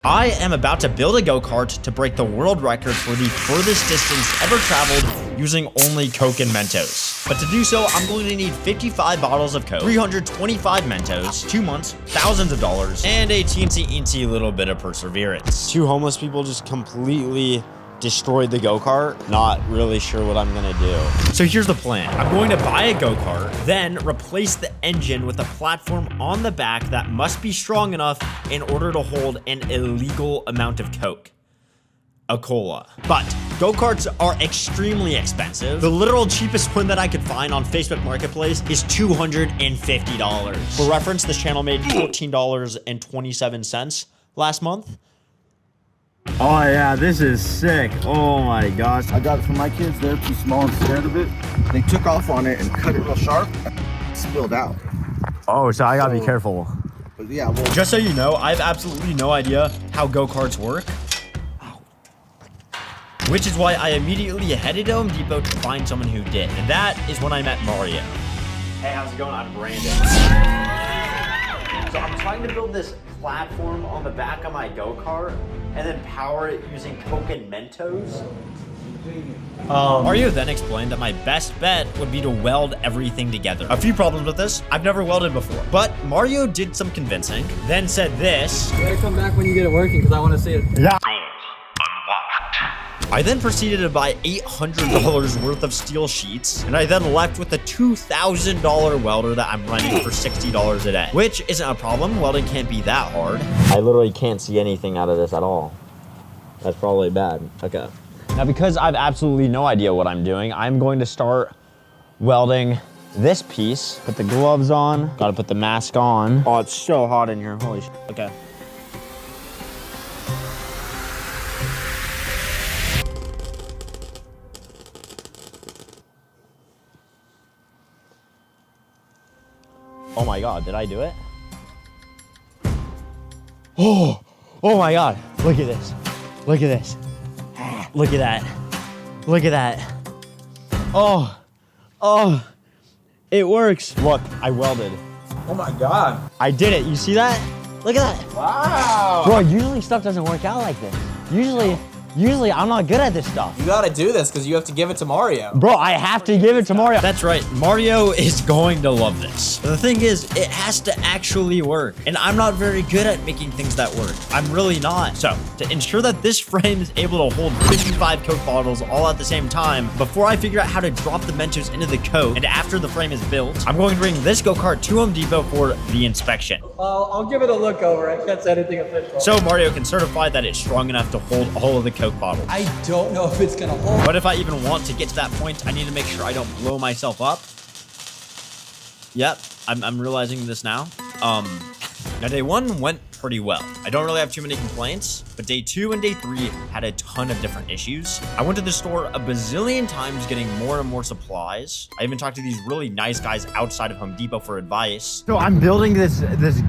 I am about to build a go-kart to break the world record for the furthest distance ever traveled using only Coke and Mentos. But to do so, I'm going to need 55 bottles of Coke, 325 Mentos, 2 months, thousands of dollars, and a teensy little bit of perseverance. Two homeless people just completely destroyed the go-kart. Not really sure what I'm gonna do. So here's the plan. I'm going to buy a go-kart, then replace the engine with a platform on the back that must be strong enough in order to hold an illegal amount of Coke. A cola. But go-karts are extremely expensive. The literal cheapest one that I could find on Facebook Marketplace is $250. For reference, this channel made $14.27 last month. Oh yeah, this is sick. Oh my gosh. I got it for my kids. They're too small and scared of it. They took off on it and cut it real sharp. It spilled out. Oh, so I gotta be careful. But yeah, well, Just so you know, I have absolutely no idea how go-karts work. Which is why I immediately headed to Home Depot to find someone who did. And that is when I met Mario. Hey, how's it going? I'm Brandon. So I'm trying to build this platform on the back of my go-kart and then power it using Coke and Mentos. Mario then explained that my best bet would be to weld everything together. A few problems with this. I've never welded before, but Mario did some convincing, then said this. You gotta come back when you get it working because I want to see it. Yeah. I then proceeded to buy $800 worth of steel sheets, and I then left with a $2,000 welder that I'm renting for $60 a day, which isn't a problem. Welding can't be that hard. I literally can't see anything out of this at all. That's probably bad. Okay. Now, because I've absolutely no idea what I'm doing, I'm going to start welding this piece. Put the gloves on. Gotta put the mask on. Oh, it's so hot in here. Holy shit. Okay. Oh my God, did I do it? Oh my God, look at this. Look at this. Look at that. Look at that. Oh, it works. Look, I welded. Oh my God. I did it, you see that? Look at that. Wow. Bro, usually stuff doesn't work out like this. Usually I'm not good at this stuff. You gotta do this because you have to give it to Mario. Bro, I have to give it to Mario. That's right, Mario is going to love this. The thing is, it has to actually work, and I'm not very good at making things that work. I'm really not. So, to ensure that this frame is able to hold 55 Coke bottles all at the same time, before I figure out how to drop the Mentos into the Coke, and after the frame is built, I'm going to bring this go-kart to Home Depot for the inspection. I'll give it a look over. I can't say anything official. So Mario can certify that it's strong enough to hold all of the Coke bottles. I don't know if it's gonna hold. But if I even want to get to that point, I need to make sure I don't blow myself up. Yep, I'm realizing this now. Now day 1 went pretty well. I don't really have too many complaints, but day 2 and day 3 had a ton of different issues. I went to the store a bazillion times getting more and more supplies. I even talked to these really nice guys outside of Home Depot for advice. So I'm building this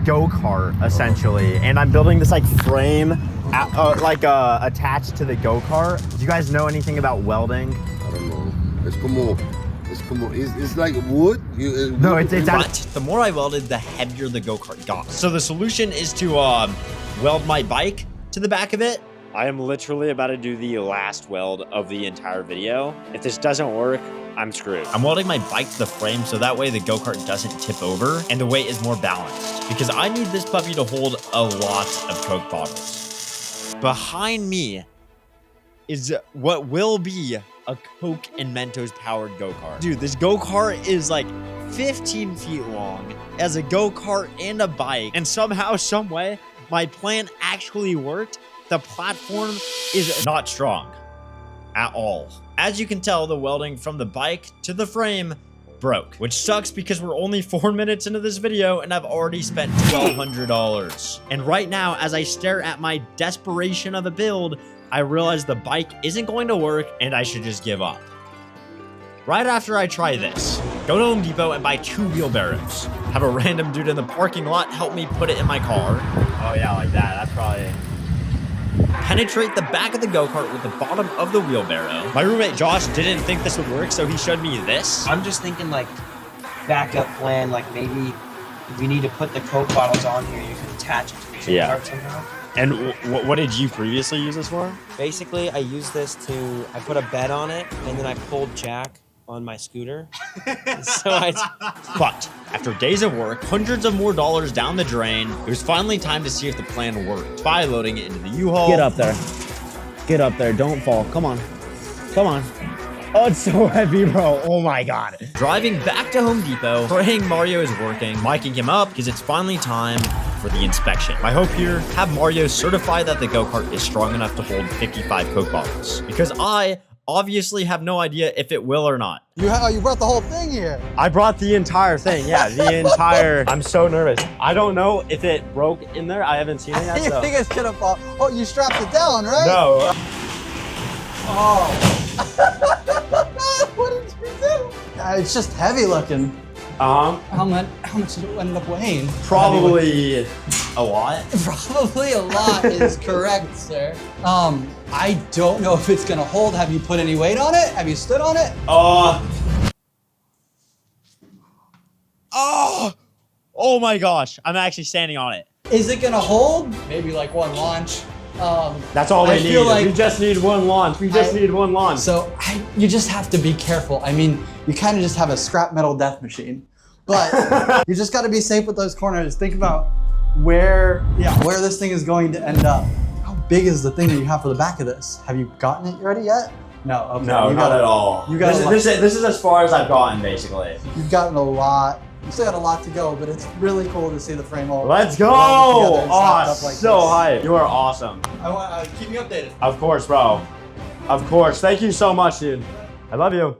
go-kart essentially, and I'm building this like frame attached to the go-kart. Do you guys know anything about welding? I don't know. It's like wood. No, it's But the more I welded, the heavier the go-kart got. So the solution is to weld my bike to the back of it. I am literally about to do the last weld of the entire video. If this doesn't work, I'm screwed. I'm welding my bike to the frame so that way the go-kart doesn't tip over and the weight is more balanced, because I need this puppy to hold a lot of Coke bottles. Behind me is what will be a Coke and Mentos powered go-kart. Dude, this go-kart is like 15 feet long as a go-kart and a bike, and somehow, some way, my plan actually worked. The platform is not strong at all. As you can tell, the welding from the bike to the frame broke, which sucks because we're only 4 minutes into this video and I've already spent $1,200. And right now, as I stare at my desperation of a build, I realize the bike isn't going to work and I should just give up. Right after I try this, go to Home Depot and buy 2 wheelbarrows. Have a random dude in the parking lot help me put it in my car. Oh yeah, like that. That's probably... Penetrate the back of the go-kart with the bottom of the wheelbarrow. My roommate Josh didn't think this would work, so he showed me this. I'm just thinking like backup plan, like maybe If you need to put the Coke bottles on here, you can attach it to the Go-Kart somehow. And what did you previously use this for? Basically, I use this I put a bed on it, and then I pulled Jack on my scooter. But after days of work, hundreds of more dollars down the drain, it was finally time to see if the plan worked by loading it into the U-Haul. Get up there. Get up there. Don't fall. Come on. Come on. Oh, it's so heavy, bro. Oh my God. Driving back to Home Depot, praying Mario is working, miking him up because it's finally time for the inspection. My hope here, have Mario certify that the go-kart is strong enough to hold 55 Coke bottles. Because I obviously have no idea if it will or not. You brought the whole thing here. I brought the entire thing. Yeah, the entire. I'm so nervous. I don't know if it broke in there. I haven't seen it yet. You think it's gonna fall? Oh, you strapped it down, right? No. Oh. What did you do? It's just heavy looking. How much did it end up weighing? Probably a lot. Probably a lot is correct, sir. I don't know if it's gonna hold. Have you put any weight on it? Have you stood on it? Oh my gosh, I'm actually standing on it. Is it gonna hold? Maybe like one launch. That's all we need. Like we just need one launch. We just need one launch. So you just have to be careful. I mean, you kind of just have a scrap metal death machine, but you just got to be safe with those corners. Think about where this thing is going to end up. How big is the thing that you have for the back of this? Have you gotten it ready yet? No. Okay. No, not at all. This is as far as I've gotten, basically. You've gotten a lot. You still got a lot to go, but it's really cool to see the frame all. Let's go! Oh, so hype. You are awesome. Keep me updated. Of course, bro. Of course. Thank you so much, dude. I love you.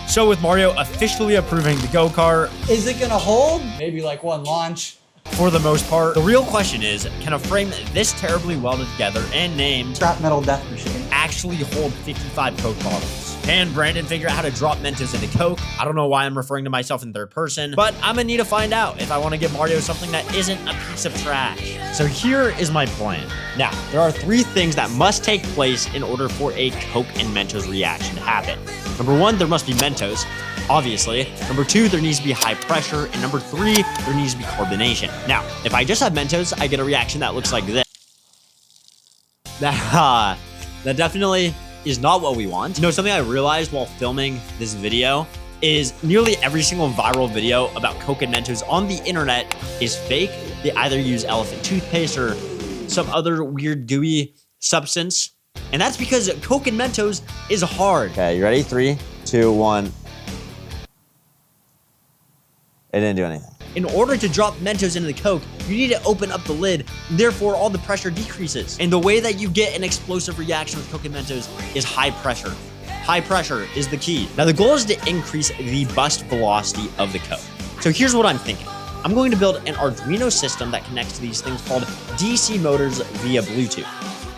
So with Mario officially approving the go-kart, Is it gonna hold? Maybe like one launch. for the most part, the real question is, can a frame this terribly welded together and named Scrap metal death machine. actually hold 55 Coke bottles? Can Brandon figure out how to drop Mentos into Coke? I don't know why I'm referring to myself in third person, but I'm gonna need to find out if I want to give Mario something that isn't a piece of trash. So here is my plan. Now, there are 3 things that must take place in order for a Coke and Mentos reaction to happen. Number 1, there must be Mentos, obviously. Number 2, there needs to be high pressure. And number 3, there needs to be carbonation. Now, if I just have Mentos, I get a reaction that looks like this. That definitely is not what we want. You know, something I realized while filming this video is nearly every single viral video about Coke and Mentos on the internet is fake. They either use elephant toothpaste or some other weird gooey substance. And that's because Coke and Mentos is hard. Okay, you ready? 3, 2, 1. It didn't do anything. In order to drop Mentos into the Coke, you need to open up the lid, therefore all the pressure decreases. And the way that you get an explosive reaction with Coke and Mentos is high pressure. High pressure is the key. Now the goal is to increase the bust velocity of the Coke. So here's what I'm thinking. I'm going to build an Arduino system that connects to these things called DC motors via Bluetooth.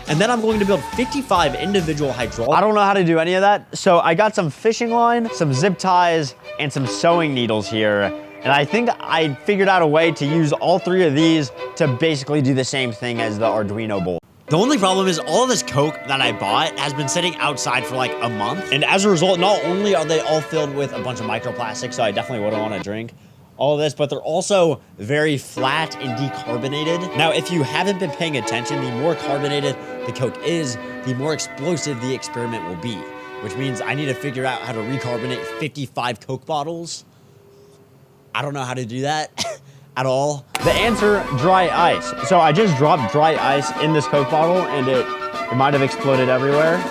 And then I'm going to build 55 individual hydraulic. I don't know how to do any of that. So I got some fishing line, some zip ties, and some sewing needles here. And I think I figured out a way to use all 3 of these to basically do the same thing as the Arduino bolt. The only problem is all this Coke that I bought has been sitting outside for like a month. And as a result, not only are they all filled with a bunch of microplastics, so I definitely wouldn't want to drink all of this, but they're also very flat and decarbonated. Now, if you haven't been paying attention, the more carbonated the Coke is, the more explosive the experiment will be, which means I need to figure out how to recarbonate 55 Coke bottles. I don't know how to do that at all. The answer, dry ice. So I just dropped dry ice in this Coke bottle and it might have exploded everywhere.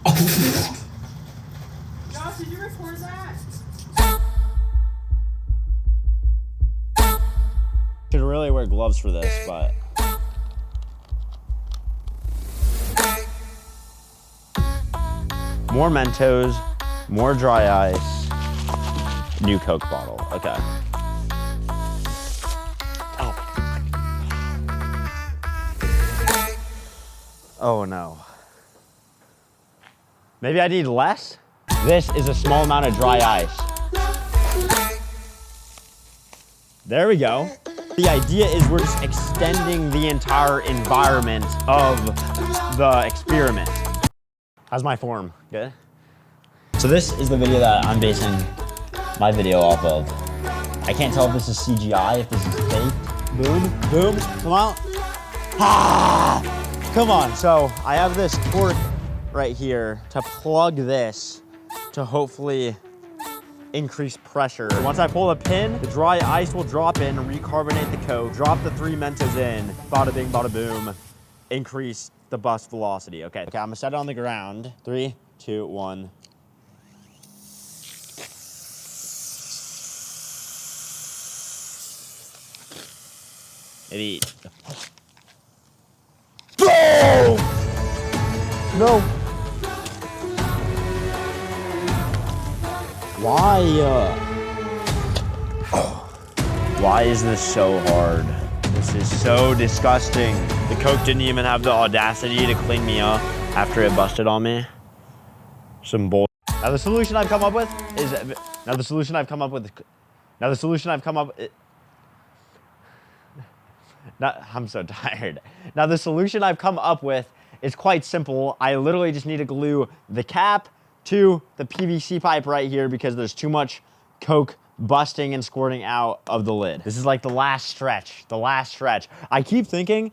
Josh, did you record that? Should really wear gloves for this, but. More Mentos, more dry ice. New Coke bottle. Okay. Oh no. Maybe I need less? This is a small amount of dry ice. There we go. The idea is we're just extending the entire environment of the experiment. How's my form? Good? So this is the video that I'm basing my video off of. I can't tell if this is CGI, if this is fake. Boom, boom, come on. Ah, come on. So I have this torque right here to plug this to hopefully increase pressure. Once I pull the pin, the dry ice will drop in, recarbonate the Coke, drop the 3 Mentos in, bada bing, bada boom, increase the bust velocity. Okay, I'm gonna set it on the ground. 3, 2, 1. Maybe. Boom! No. Why is this so hard? This is so disgusting. The Coke didn't even have the audacity to clean me up after it busted on me. Some bull. Now the solution I've come up with is. I'm so tired. Now the solution I've come up with is quite simple. I literally just need to glue the cap to the PVC pipe right here because there's too much Coke busting and squirting out of the lid. This is like the last stretch, I keep thinking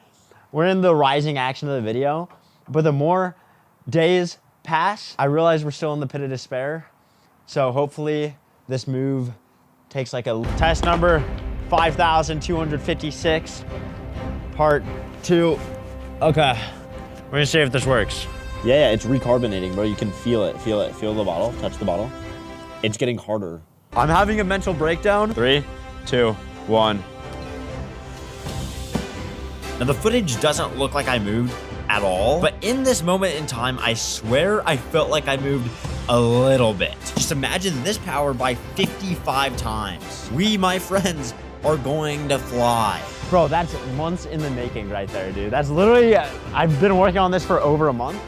we're in the rising action of the video, but the more days pass, I realize we're still in the pit of despair. So hopefully this move takes like a test number 5,256, part 2. Okay, we're gonna see if this works. Yeah, it's recarbonating, bro. You can feel it, feel the bottle, touch the bottle. It's getting harder. I'm having a mental breakdown. 3, 2, 1. Now the footage doesn't look like I moved at all, but in this moment in time, I swear I felt like I moved a little bit. Just imagine this power by 55 times. We, my friends, are going to fly. Bro, that's months in the making right there, dude. That's literally, I've been working on this for over a month.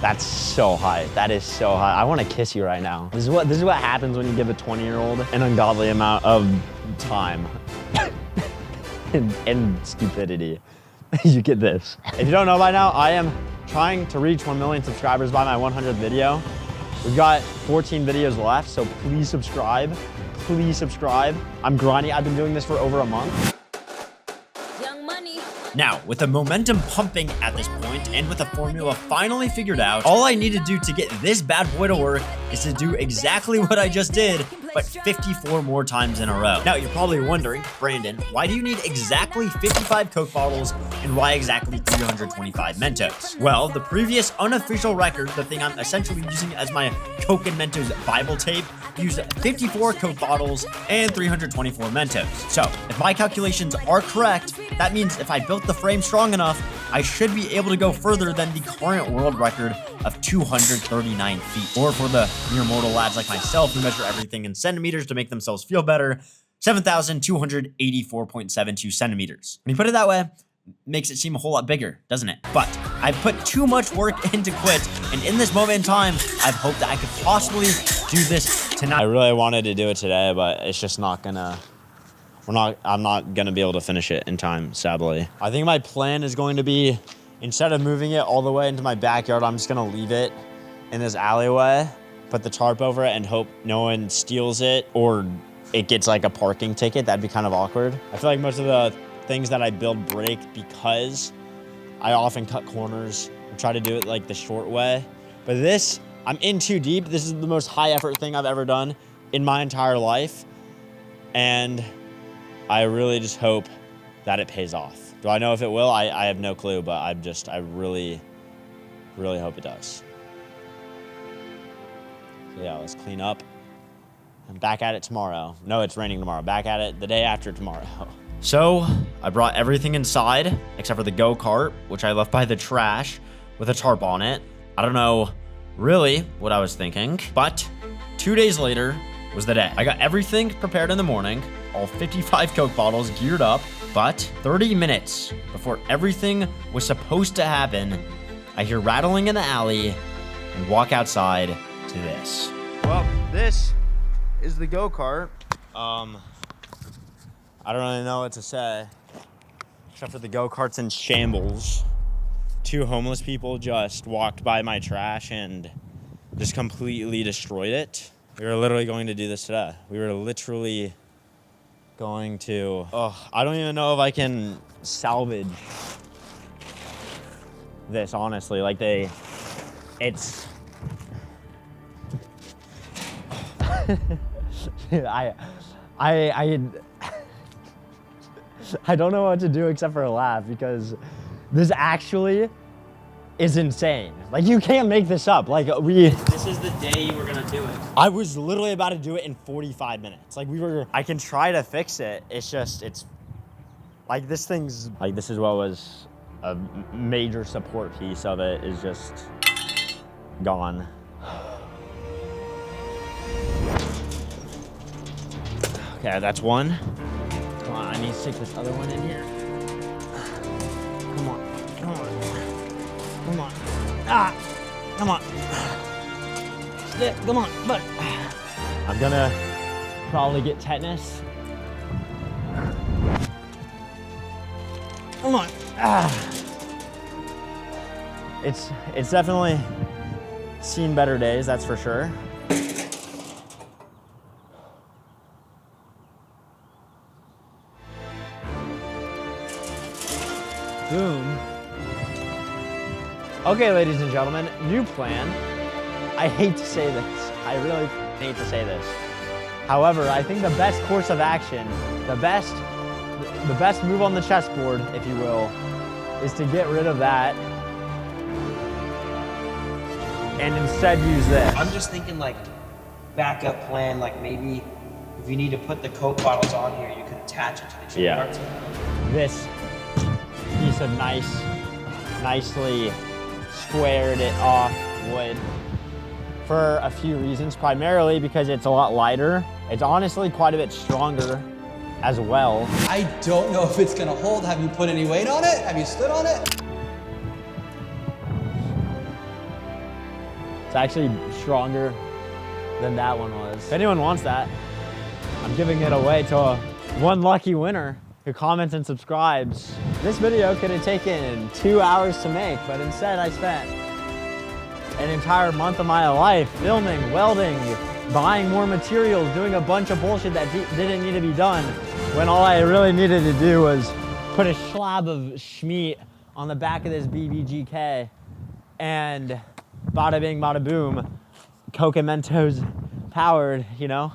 That's so high. That is so high. I want to kiss you right now. This is what happens when you give a 20-year-old an ungodly amount of time and stupidity. You get this. If you don't know by now, I am trying to reach 1 million subscribers by my 100th video. We've got 14 videos left, so please subscribe. Please subscribe. I'm grinding. I've been doing this for over a month. Young Money. Now, with the momentum pumping at this point and with the formula finally figured out, all I need to do to get this bad boy to work is to do exactly what I just did, but 54 more times in a row. Now, you're probably wondering, Brandon, why do you need exactly 55 Coke bottles and why exactly 325 Mentos? Well, the previous unofficial record, the thing I'm essentially using as my Coke and Mentos Bible tape, used 54 Coke bottles and 324 Mentos. So, if my calculations are correct, that means if I built the frame strong enough, I should be able to go further than the current world record of 239 feet. Or for the mere mortal lads like myself who measure everything in centimeters to make themselves feel better, 7,284.72 centimeters. When you put it that way, makes it seem a whole lot bigger, doesn't it? But I've put too much work in to quit, and in this moment in time, I've hoped that I could possibly do this tonight. I really wanted to do it today, but it's just not gonna, I'm not gonna be able to finish it in time, sadly. I think my plan is going to be, instead of moving it all the way into my backyard, I'm just gonna leave it in this alleyway, put the tarp over it and hope no one steals it or it gets like a parking ticket. That'd be kind of awkward. I feel like most of the things that I build break because I often cut corners and try to do it like the short way. But this, I'm in too deep. This is the most high effort thing I've ever done in my entire life. And I really just hope that it pays off. Do I know if it will? I have no clue, but I really, really hope it does. So yeah, let's clean up. I'm back at it tomorrow. No, it's raining tomorrow. Back at it the day after tomorrow. So I brought everything inside except for the go-kart, which I left by the trash with a tarp on it. I don't know really what I was thinking, but 2 days later was the day. I got everything prepared in the morning, all 55 Coke bottles geared up, but 30 minutes before everything was supposed to happen, I hear rattling in the alley and walk outside to this. Well, this is the go-kart. I don't really know what to say, except for the go-kart's in shambles. 2 homeless people just walked by my trash and just completely destroyed it. We were literally going to do this today. We were literally going to, I don't even know if I can salvage this, honestly. Like it's, I don't know what to do except for laugh, because this actually is insane. Like, you can't make this up. Like, This is the day you were gonna do it. I was literally about to do it in 45 minutes. Like, I can try to fix it. It's just, like, this thing's, like, this is what was a major support piece of it is just gone. Okay, that's one. Come on, I need to stick this other one in here. Come on, come on, come on. Ah, come on. Stick, come on, but I'm gonna probably get tetanus. Come on. Ah. It's definitely seen better days, that's for sure. Boom. Okay, ladies and gentlemen, new plan. I hate to say this. I really hate to say this. However, I think the best course of action, the best move on the chessboard, if you will, is to get rid of that and instead use this. I'm just thinking like backup plan, like maybe if you need to put the Coke bottles on here, you could attach it to the chili carts. This piece of nicely squared it off wood for a few reasons, primarily because it's a lot lighter. It's honestly quite a bit stronger as well. I don't know if it's gonna hold. Have you put any weight on it? Have you stood on it? It's actually stronger than that one was. If anyone wants that, I'm giving it away to one lucky winner who comments and subscribes. This video could have taken 2 hours to make, but instead I spent an entire month of my life filming, welding, buying more materials, doing a bunch of bullshit that didn't need to be done, when all I really needed to do was put a slab of schmeat on the back of this BBGK, and bada bing, bada boom, Coke and Mentos powered, you know?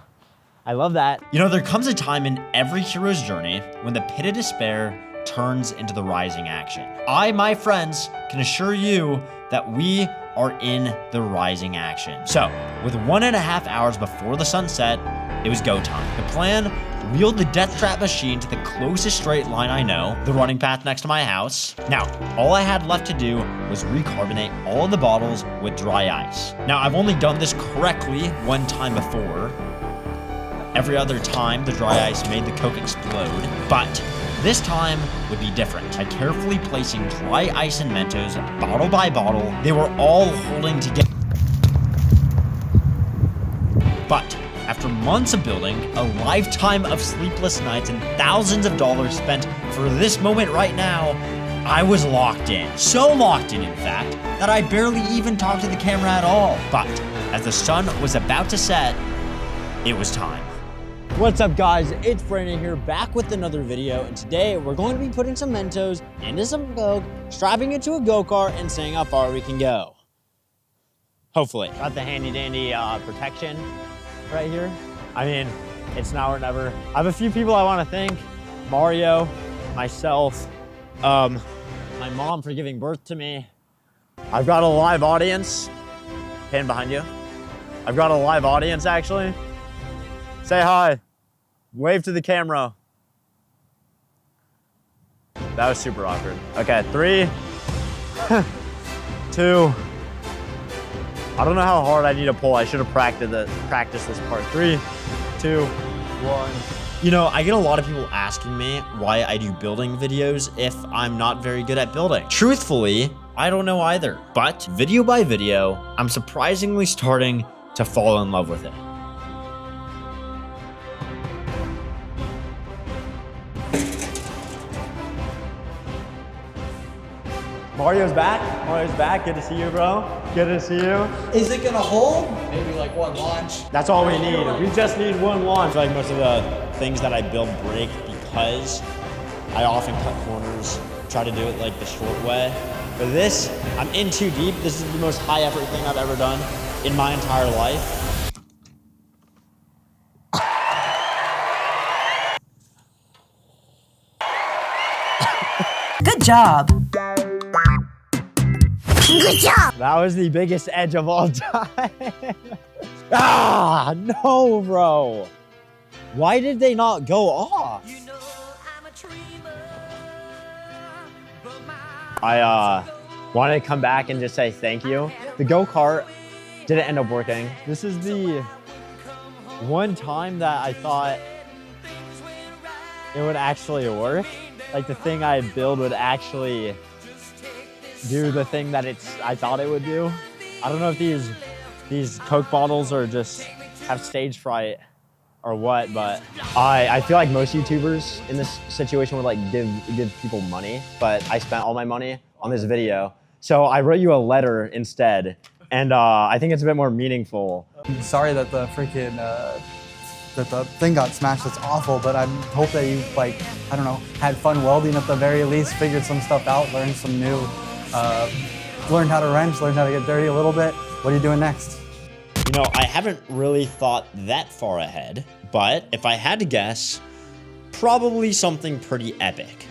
I love that. You know, there comes a time in every hero's journey when the pit of despair turns into the rising action. I, my friends, can assure you that we are in the rising action. So, with 1.5 hours before the sunset, it was go time. The plan: wheeled the death trap machine to the closest straight line I know, the running path next to my house. Now, all I had left to do was recarbonate all of the bottles with dry ice. Now, I've only done this correctly one time before. Every other time, the dry ice made the Coke explode, but this time would be different. By carefully placing dry ice and Mentos bottle by bottle, they were all holding together. But after months of building, a lifetime of sleepless nights, and thousands of dollars spent for this moment right now, I was locked in. So locked in fact, that I barely even talked to the camera at all. But as the sun was about to set, it was time. What's up, guys? It's Brandon here, back with another video, and today we're going to be putting some Mentos into some Coke, strapping it to a go-kart, and seeing how far we can go. Hopefully. Got the handy dandy protection right here. I mean, it's now or never. I have a few people I want to thank: Mario, myself, my mom for giving birth to me. I've got a live audience. Pan behind you. I've got a live audience, actually. Say hi. Wave to the camera. That was super awkward. Okay, 3, 2. I don't know how hard I need to pull. I should have practiced this part. 3, 2, 1. You know, I get a lot of people asking me why I do building videos if I'm not very good at building. Truthfully, I don't know either. But video by video, I'm surprisingly starting to fall in love with it. Mario's back. Mario's back. Good to see you, bro. Good to see you. Is it gonna hold? Maybe like one launch. That's all we need. We just need one I launch. feel like most of the things that I build break because I often cut corners, try to do it like the short way. But this, I'm in too deep. This is the most high effort thing I've ever done in my entire life. Good job. That was the biggest edge of all time. Ah, no, bro. Why did they not go off? I wanted to come back and just say thank you. The go-kart didn't end up working. This is the one time that I thought it would actually work. Like the thing I build would actually do the thing that I thought it would do. I don't know if these Coke bottles are just have stage fright or what, but I feel like most YouTubers in this situation would like give people money, but I spent all my money on this video. So I wrote you a letter instead, and I think it's a bit more meaningful. I'm sorry that the freaking that the thing got smashed. It's awful, but I hope that you like, I don't know, had fun welding at the very least, figured some stuff out, learned some new, learned how to wrench, learned how to get dirty a little bit. What are you doing next? You know, I haven't really thought that far ahead, but if I had to guess, probably something pretty epic.